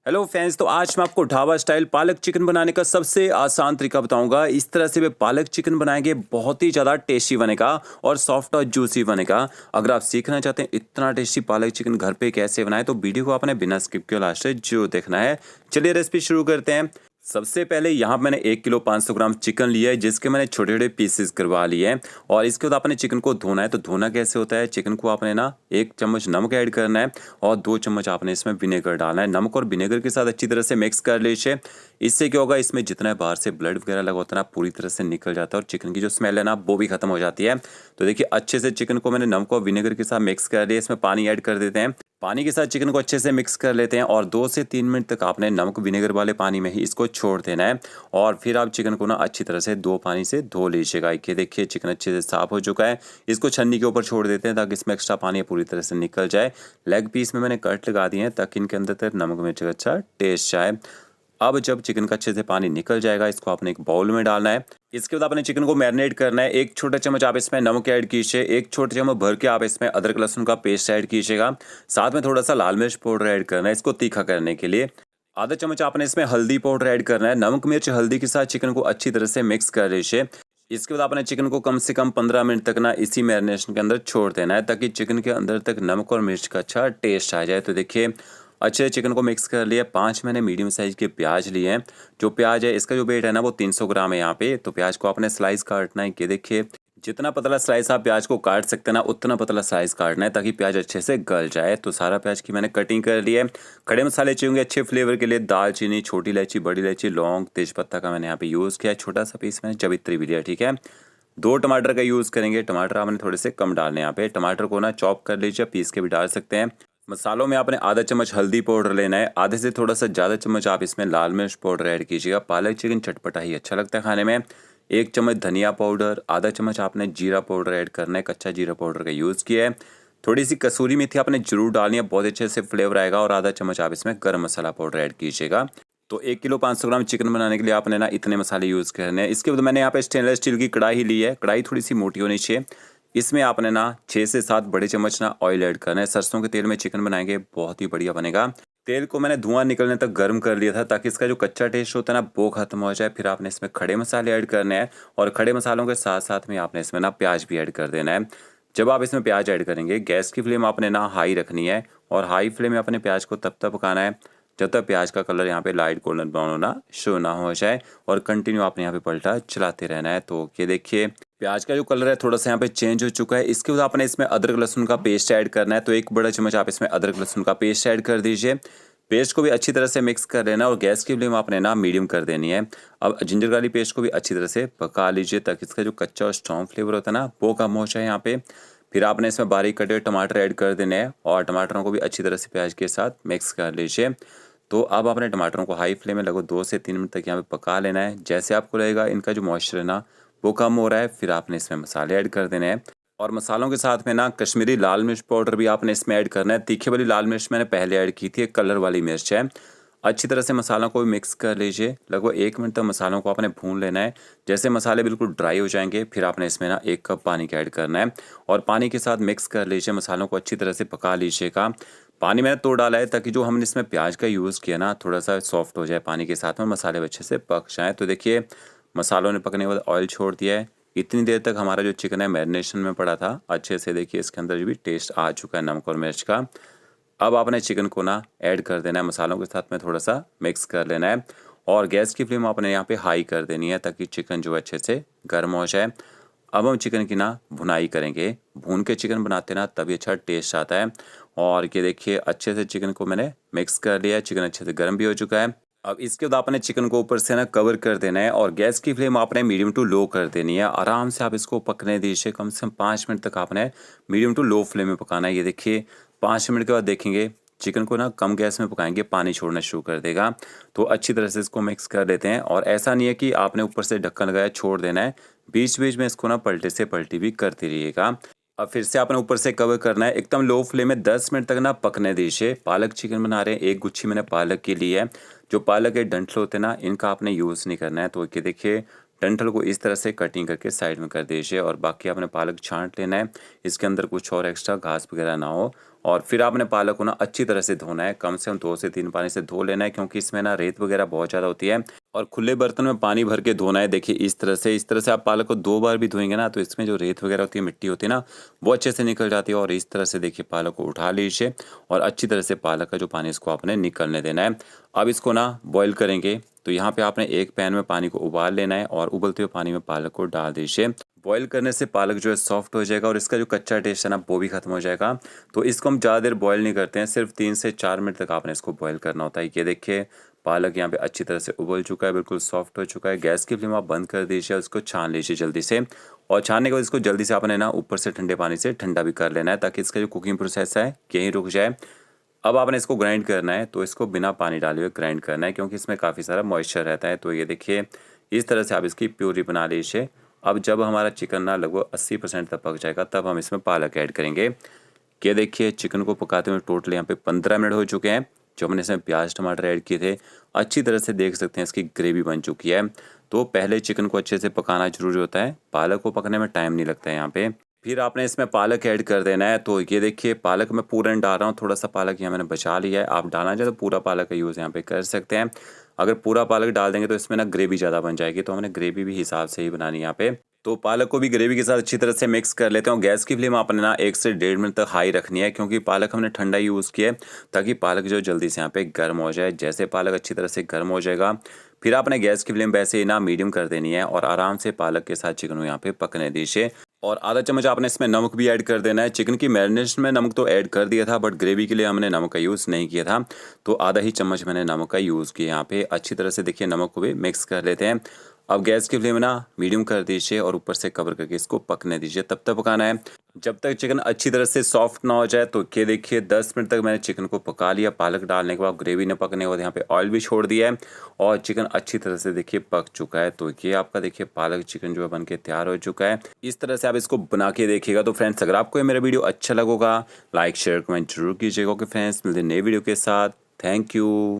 Hello friends, तो आज मैं आपको ढाबा स्टाइल पालक चिकन बनाने का सबसे आसान तरीका बताऊंगा। इस तरह से वे पालक चिकन बनाएंगे, बहुत ही ज़्यादा टेस्टी बनेगा और सॉफ्ट और जूसी बनेगा। अगर आप सीखना चाहते हैं इतना टेस्टी पालक चिकन घर पे कैसे बनाएं, तो वीडियो को आपने बिना स्किप किए लास्ट तक जरूर देखना है। चलिए रेसिपी शुरू करते हैं। सबसे पहले यहाँ मैंने 1 किलो 500 ग्राम चिकन लिया है, जिसके मैंने छोटे छोटे पीसेस करवा लिए हैं। और इसके बाद आपने चिकन को धोना है। तो धोना कैसे होता है, चिकन को आपने ना 1 चम्मच नमक ऐड करना है और 2 चम्मच आपने इसमें विनेगर डालना है। नमक और विनेगर के साथ अच्छी तरह से मिक्स कर लीजिए। इससे क्या होगा, इसमें जितना बाहर से ब्लड वगैरह लगा होता है ना, पूरी तरह से निकल जाता है और चिकन की जो स्मेल है ना, वो भी खत्म हो जाती है। तो देखिए, अच्छे से चिकन को मैंने नमक और विनेगर के साथ मिक्स कर लिया। इसमें पानी ऐड कर देते हैं। पानी के साथ चिकन को अच्छे से मिक्स कर लेते हैं और 2 से 3 मिनट तक आपने नमक विनेगर वाले पानी में ही इसको छोड़ देना है। और फिर आप चिकन को ना अच्छी तरह से 2 पानी से धो लीजिएगा। ये देखिए, चिकन अच्छे से साफ हो चुका है। इसको छन्नी के ऊपर छोड़ देते हैं ताकि इसमें एक्स्ट्रा पानी पूरी तरह से निकल जाए। लेग पीस में मैंने कट लगा दिए हैं ताकि इनके अंदर तक नमक मिर्च का अच्छा टेस्ट आए। अब जब चिकन का अच्छे से पानी निकल जाएगा, इसको आपने एक बाउल में डालना है। इसके बाद आपने चिकन को मैरिनेट करना है। 1 छोटा चम्मच आप इसमें नमक ऐड कीजिए। 1 छोटा चम्मच भर के आप इसमें अदरक लहसुन का पेस्ट ऐड कीजिएगा। साथ में थोड़ा सा लाल मिर्च पाउडर ऐड करना है इसको तीखा करने के लिए। आधा चम्मच आपने इसमें हल्दी पाउडर ऐड करना है। नमक मिर्च हल्दी के साथ चिकन को अच्छी तरह से मिक्स कर लीजिए। इसके बाद आपने चिकन को कम से कम 15 मिनट तक ना इसी मैरिनेशन के अंदर छोड़ देना है ताकि चिकन के अंदर तक नमक और मिर्च का अच्छा टेस्ट आ जाए। तो देखिए, अच्छे से चिकन को मिक्स कर लिया। 5 मैंने मीडियम साइज के प्याज लिए हैं। जो प्याज है, इसका जो वेट है ना, वो 300 ग्राम है यहाँ पे। तो प्याज को आपने स्लाइस काटना है। कि देखिए, जितना पतला स्लाइस आप प्याज को काट सकते हैं ना, उतना पतला स्लाइस काटना है ताकि प्याज अच्छे से गल जाए। तो सारा प्याज की मैंने कटिंग कर ली है। खड़े मसाले चाहिए अच्छे फ्लेवर के लिए। दालचीनी, छोटी इलायची, बड़ी इलायची, लौंग, तेजपत्ता का मैंने यहाँ पे यूज़ किया है। छोटा सा पीस मैंने जवित्री भी लिया, ठीक है। 2 टमाटर का यूज़ करेंगे। टमाटर आपने थोड़े से कम डालने हैं यहाँ पे। टमाटर को ना चॉप कर लीजिए, पीस के भी डाल सकते हैं। मसालों में आपने आधा चम्मच हल्दी पाउडर लेना है। आधे से थोड़ा सा ज़्यादा चम्मच आप इसमें लाल मिर्च पाउडर ऐड कीजिएगा। पालक चिकन चटपटा ही अच्छा लगता है खाने में। 1 चम्मच धनिया पाउडर, आधा चम्मच आपने जीरा पाउडर ऐड करना है। कच्चा जीरा पाउडर का यूज़ किया है। थोड़ी सी कसूरी मेथी आपने जरूर डालनी है, बहुत अच्छे से फ्लेवर आएगा। और आधा चम्मच आप इसमें गर्म मसाला पाउडर ऐड कीजिएगा। तो 1 किलो 500 ग्राम चिकन बनाने के लिए आपने ना इतने मसाले यूज़ करने हैं। इसके बाद मैंने यहाँ पे स्टेनलेस स्टील की कढ़ाई ली है। कढ़ाई थोड़ी सी मोटी होनी चाहिए। इसमें आपने ना 6 से 7 बड़े चम्मच ना ऑयल ऐड करना है। सरसों के तेल में चिकन बनाएंगे, बहुत ही बढ़िया बनेगा। तेल को मैंने धुआं निकलने तक गर्म कर लिया था ताकि इसका जो कच्चा टेस्ट होता है ना, वो खत्म हो जाए। फिर आपने इसमें खड़े मसाले ऐड करने हैं और खड़े मसालों के साथ साथ में आपने इसमें ना प्याज भी ऐड कर देना है। जब आप इसमें प्याज ऐड करेंगे, गैस की फ्लेम आपने ना हाई रखनी है और हाई फ्लेम में अपने प्याज को तब तक पकाना है जब तक प्याज का कलर यहाँ पे लाइट गोल्डन ब्राउन होना शुरू ना हो जाए। और कंटिन्यू आपने यहाँ पे पलटा चलाते रहना है। तो ये देखिए, प्याज का जो कलर है थोड़ा सा यहाँ पे चेंज हो चुका है। इसके बाद आपने इसमें अदरक लहसुन का पेस्ट ऐड करना है। तो 1 बड़ा चम्मच आप इसमें अदरक लहसुन का पेस्ट ऐड कर दीजिए। पेस्ट को भी अच्छी तरह से मिक्स कर लेना और गैस की फ्लेम आपने ना मीडियम कर देनी है। अब जिंजर गार्लिक पेस्ट को भी अच्छी तरह से पका लीजिए ताकि इसका जो कच्चा और स्ट्रॉन्ग फ्लेवर होता है ना, वो कम हो जाए यहाँ पे। फिर आपने इसमें बारीक कटे हुए टमाटर ऐड कर देने हैं और टमाटरों को भी अच्छी तरह से प्याज के साथ मिक्स कर लीजिए। तो अब आपने टमाटरों को हाई फ्लेम में लगभग 2 से 3 मिनट तक यहाँ पे पका लेना है। जैसे आपको लगेगा इनका जो मॉइस्चर है ना, वो कम हो रहा है, फिर आपने इसमें मसाले ऐड कर देने हैं। और मसालों के साथ में ना कश्मीरी लाल मिर्च पाउडर भी आपने इसमें ऐड करना है। तीखी वाली लाल मिर्च मैंने पहले ऐड की थी, एक कलर वाली मिर्च है। अच्छी तरह से मसालों को भी मिक्स कर लीजिए। लगभग 1 मिनट तक मसालों को आपने भून लेना है। जैसे मसाले बिल्कुल ड्राई हो जाएंगे, फिर आपने इसमें ना 1 कप पानी का ऐड करना है और पानी के साथ मिक्स कर लीजिए। मसालों को अच्छी तरह से पका लीजिएगा। पानी मैंने तो डाला है ताकि जो हमने इसमें प्याज का यूज़ किया ना, थोड़ा सा सॉफ्ट हो जाए पानी के साथ में, मसाले अच्छे से पक जाएँ। तो देखिए, मसालों ने पकने के बाद ऑयल छोड़ दिया है। इतनी देर तक हमारा जो चिकन है मैरिनेशन में पड़ा था, अच्छे से देखिए इसके अंदर भी टेस्ट आ चुका है नमक और मिर्च का। अब आपने चिकन को ना ऐड कर देना है, मसालों के साथ में थोड़ा सा मिक्स कर लेना है और गैस की फ्लेम आपने यहाँ पे हाई कर देनी है ताकि चिकन जो है अच्छे से गर्म हो जाए। अब हम चिकन की ना भुनाई करेंगे। भून के चिकन बनाते ना तभी अच्छा टेस्ट आता है। और ये देखिए, अच्छे से चिकन को मैंने मिक्स कर लिया है। चिकन अच्छे से गर्म भी हो चुका है। अब इसके बाद आपने चिकन को ऊपर से ना कवर कर देना है और गैस की फ्लेम आपने मीडियम टू लो कर देनी है। आराम से आप इसको पकने दीजिए। कम से कम 5 मिनट तक आपने मीडियम टू लो फ्लेम में पकाना है। ये देखिए, 5 मिनट के बाद देखेंगे चिकन को ना कम गैस में पकाएंगे, पानी छोड़ना शुरू कर देगा। तो अच्छी तरह से इसको मिक्स कर देते हैं। और ऐसा नहीं है कि आपने ऊपर से ढक्कन लगाया छोड़ देना है, बीच बीच में इसको ना पलटे से पलटी भी करती रहिएगा। अब फिर से आपने ऊपर से कवर करना है। एकदम लो फ्लेम में 10 मिनट तक ना पकने दीजिए। पालक चिकन बना रहे हैं, 1 गुच्छी मैंने पालक की ली है। जो पालक के डंठल होते हैं ना, इनका आपने यूज़ नहीं करना है। तो ये देखिए, डंठल को इस तरह से कटिंग करके साइड में कर दीजिए और बाकी आपने पालक छांट लेना है। इसके अंदर कुछ और एक्स्ट्रा घास वगैरह ना हो। और फिर आपने पालक को ना अच्छी तरह से धोना है, कम से कम 2 से 3 पानी से धो लेना है, क्योंकि इसमें ना रेत वगैरह बहुत ज़्यादा होती है और खुले बर्तन में पानी भर के धोना है। देखिए इस तरह से आप पालक को 2 बार भी धोएंगे ना, तो इसमें जो रेत वगैरह होती है, मिट्टी होती है ना, वो अच्छे से निकल जाती है। और इस तरह से देखिए पालक को उठा लीजिए और अच्छी तरह से पालक का जो पानी इसको आपने निकलने देना है। अब इसको ना बॉईल करेंगे, तो यहाँ पे आपने एक पैन में पानी को उबाल लेना है और उबलते हुए पानी में पालक को डाल दीजिए। बॉईल करने से पालक जो है सॉफ्ट हो जाएगा और इसका जो कच्चा टेस्ट है ना, वो भी खत्म हो जाएगा। तो इसको हम ज़्यादा देर बॉईल नहीं करते हैं, सिर्फ 3 से 4 मिनट तक आपने इसको बॉईल करना होता है। ये देखिए पालक यहाँ पे अच्छी तरह से उबल चुका है, बिल्कुल सॉफ्ट हो चुका है। गैस की फ्लेम आप बंद कर दीजिए, उसको छान लीजिए जल्दी से। और छानने के बाद इसको जल्दी से आपने ना ऊपर से ठंडे पानी से ठंडा भी कर लेना है, ताकि इसका जो कुकिंग प्रोसेस है यहीं रुक जाए। अब आपने इसको ग्राइंड करना है, तो इसको बिना पानी डाले हुए ग्राइंड करना है, क्योंकि इसमें काफ़ी सारा मॉइस्चर रहता है। तो ये देखिए इस तरह से आप इसकी प्यूरी बना लीजिए। अब जब हमारा चिकन ना लगभग 80% तक पक जाएगा, तब हम इसमें पालक ऐड करेंगे। ये देखिए चिकन को पकाते हुए टोटल यहाँ पे 15 मिनट हो चुके हैं। जो हमने इसमें प्याज टमाटर ऐड किए थे, अच्छी तरह से देख सकते हैं इसकी ग्रेवी बन चुकी है। तो पहले चिकन को अच्छे से पकाना जरूरी होता है, पालक को पकने में टाइम नहीं लगता है यहाँ पे। फिर आपने इसमें पालक ऐड कर देना है। तो ये देखिए पालक मैं पूरा नहीं डाल रहा हूँ, थोड़ा सा पालक यहाँ मैंने बचा लिया है। आप डालना चाहे तो पूरा पालक का यूज़ यहाँ पे कर सकते हैं। अगर पूरा पालक डाल देंगे तो इसमें ना ग्रेवी ज़्यादा बन जाएगी, तो हमने ग्रेवी भी हिसाब से ही बनानी है यहाँ पे। तो पालक को भी ग्रेवी के साथ अच्छी तरह से मिक्स कर लेते हैं। गैस की फ्लेम आपने ना 1 से 1.5 मिनट तक हाई रखनी है, क्योंकि पालक हमने ठंडा यूज़ किया है, ताकि पालक जो जल्दी से यहाँ पे गर्म हो जाए। जैसे पालक अच्छी तरह से गर्म हो जाएगा, फिर आपने गैस की फ्लेम वैसे ही ना मीडियम कर देनी है और आराम से पालक के साथ चिकन को यहाँ पे पकने दीजिए। और आधा चम्मच आपने इसमें नमक भी ऐड कर देना है। चिकन की मैरिनेशन में नमक तो ऐड कर दिया था, बट ग्रेवी के लिए हमने नमक का यूज़ नहीं किया था, तो आधा ही चम्मच मैंने नमक का यूज़ किया यहाँ पे। अच्छी तरह से देखिए नमक को भी मिक्स कर लेते हैं। अब गैस की फ्लेम ना मीडियम कर दीजिए और ऊपर से कवर करके इसको पकने दीजिए। तब तक पकाना है जब तक चिकन अच्छी तरह से सॉफ्ट ना हो जाए। तो ये देखिए 10 मिनट तक मैंने चिकन को पका लिया। पालक डालने के बाद ग्रेवी ने पकने के बाद यहाँ पे ऑयल भी छोड़ दिया है और चिकन अच्छी तरह से देखिए पक चुका है। तो ये आपका देखिए पालक चिकन जो है बन के तैयार हो चुका है। इस तरह से आप इसको बना के देखिएगा। तो फ्रेंड्स अगर आपको ये मेरा वीडियो अच्छा लगेगा, लाइक शेयर कमेंट जरूर कीजिएगा। ओके फ्रेंड्स, मिलते हैं नए वीडियो के साथ। Thank you.